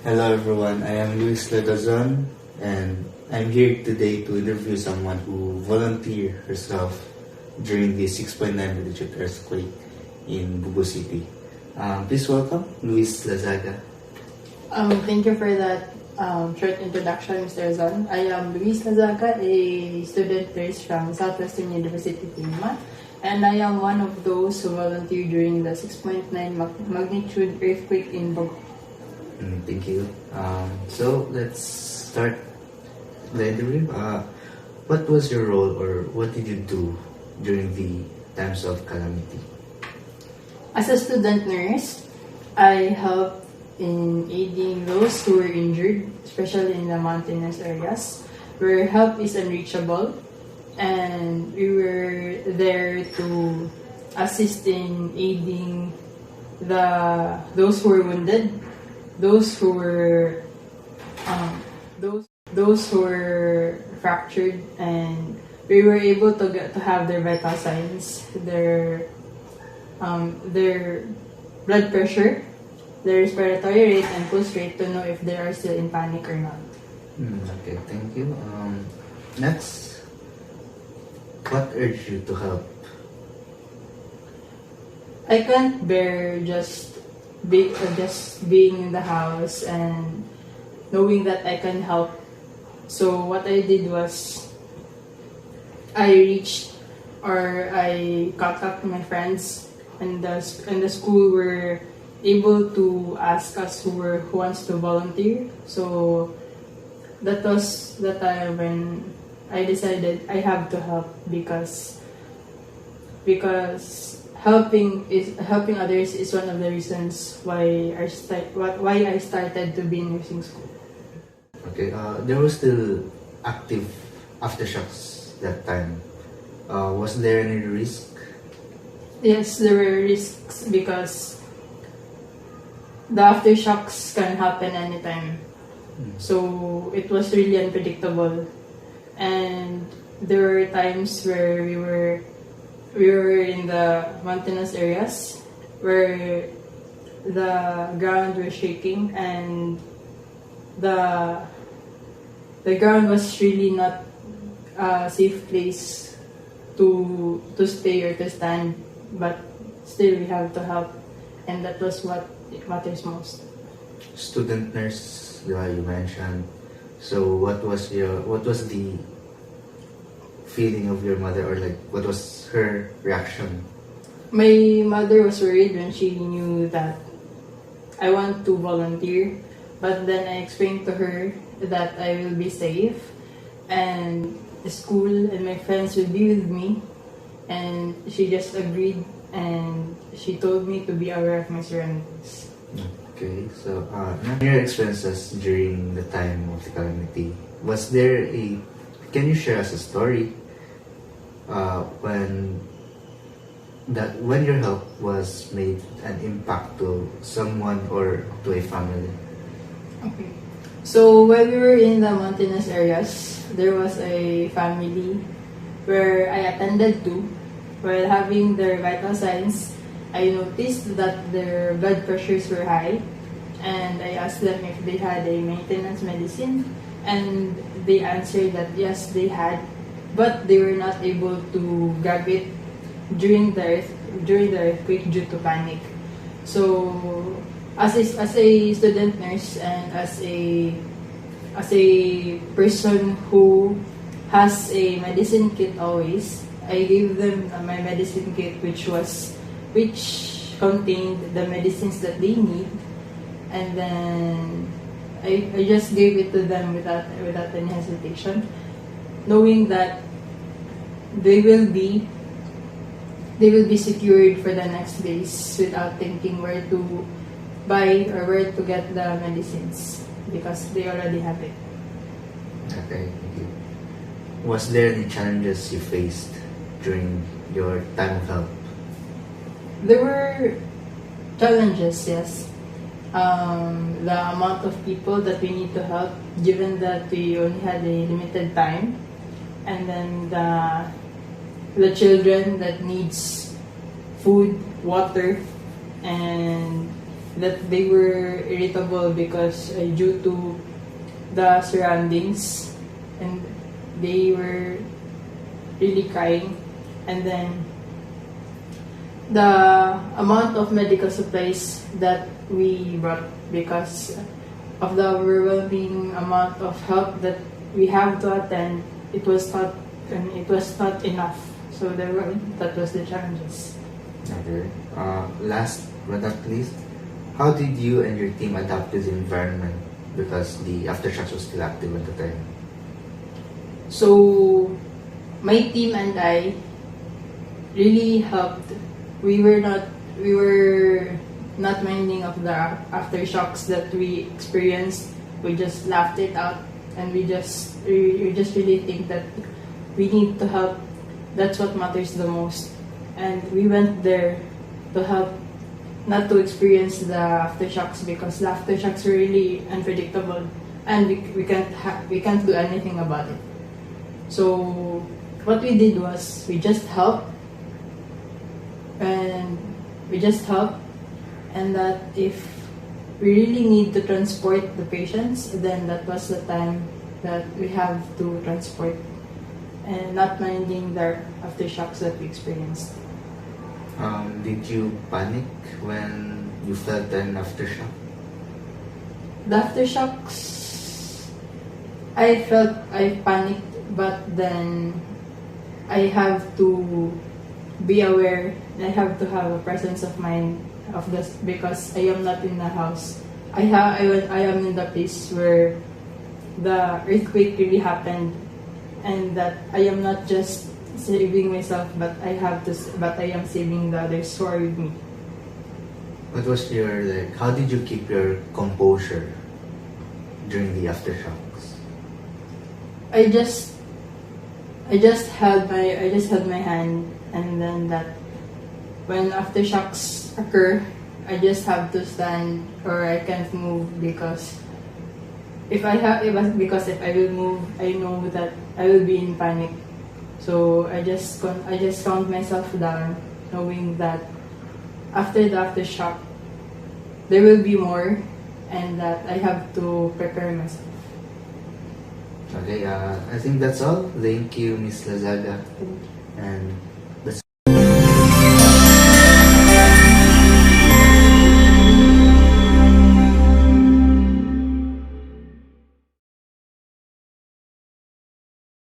Hello everyone, I am Luis Ledazon and I'm here today to interview someone who volunteered herself during the 6.9 magnitude earthquake in Bugo City. Please welcome Luis Lazaga. Thank you for that short introduction, Mr. Zon. I am Luis Lazaga, a student nurse from Southwestern University, Lima, and I am one of those who volunteered during the 6.9 magnitude earthquake in Bugo. Thank you. So let's start the interview. What was your role or what did you do during the times of calamity? As a student nurse, I helped in aiding those who were injured, especially in the mountainous areas where help is unreachable, and we were there to assist in aiding those who were wounded, those who were those who were fractured, and we were able to have their vital signs, their blood pressure, their respiratory rate and pulse rate to know if they are still in panic or not. Okay, thank you. Next, what urged you to help? I can't bear just being in the house and knowing that I can help. So what I did was I contacted my friends, and the school were able to ask us who wants to volunteer. So that was the time when I decided I have to help because helping others is one of the reasons why I started to be in nursing school. Okay, there was still active aftershocks that time. Was there any risk? Yes, there were risks because the aftershocks can happen anytime. So it was really unpredictable, and there were times where we were in the mountainous areas where the ground was shaking, and the ground was really not a safe place to stay or to stand, but still we have to help, and that was what matters most. Student nurse, you mentioned. So what was the feeling of your mother, or like what was her reaction? My mother was worried when she knew that I want to volunteer, but then I explained to her that I will be safe and the school and my friends will be with me, and she just agreed, and she told me to be aware of my surroundings. Okay, so your experiences during the time of the calamity, can you share us a story when your help was made an impact to someone or to a family? Okay. So while we were in the mountainous areas, there was a family where I attended to. While having their vital signs, I noticed that their blood pressures were high, and I asked them if they had a maintenance medicine, and they answered that yes, they had, but they were not able to grab it during the earthquake due to panic. So as a student nurse and as a person who has a medicine kit always, I gave them my medicine kit, which contained the medicines that they need, and then I just gave it to them without any hesitation, knowing that they will be secured for the next days without thinking where to buy or where to get the medicines because they already have it. Okay, thank you. Was there any challenges you faced during your time of help? There were challenges, yes. The amount of people that we need to help, given that we only had a limited time, and then the children that needs food, water, and that they were irritable because due to the surroundings, and they were really crying. And then the amount of medical supplies that we brought, because of the overwhelming amount of help that we have to attend, it was not enough. So that was the challenges. Okay. Last but not least, how did you and your team adapt to the environment? Because the aftershocks was still active at the time. So my team and I really helped. We were not minding of the aftershocks that we experienced. We just laughed it out, and we just really think that we need to help. That's what matters the most. And we went there to help, not to experience the aftershocks, because the aftershocks are really unpredictable, and we can't do anything about it. So what we did was we just helped, and that if we really need to transport the patients, then that was the time that we have to transport, and not minding the aftershocks that we experienced. Did you panic when you felt an aftershock? The aftershocks, I panicked, but then I have to be aware. I have to have a presence of mind of this, because I am not in the house. I am in the place where the earthquake really happened, and that I am not just saving myself, but I am saving the others who are with me. What was how did you keep your composure during the aftershocks? I just held my hand, and then that when aftershocks occur, I just have to stand, or I can't move, because if I will move, I know that I will be in panic. So I just calmed myself down, knowing that after the aftershock, there will be more, and that I have to prepare myself. Okay, I think that's all. Thank you, Miss Lazaga. Thank you. And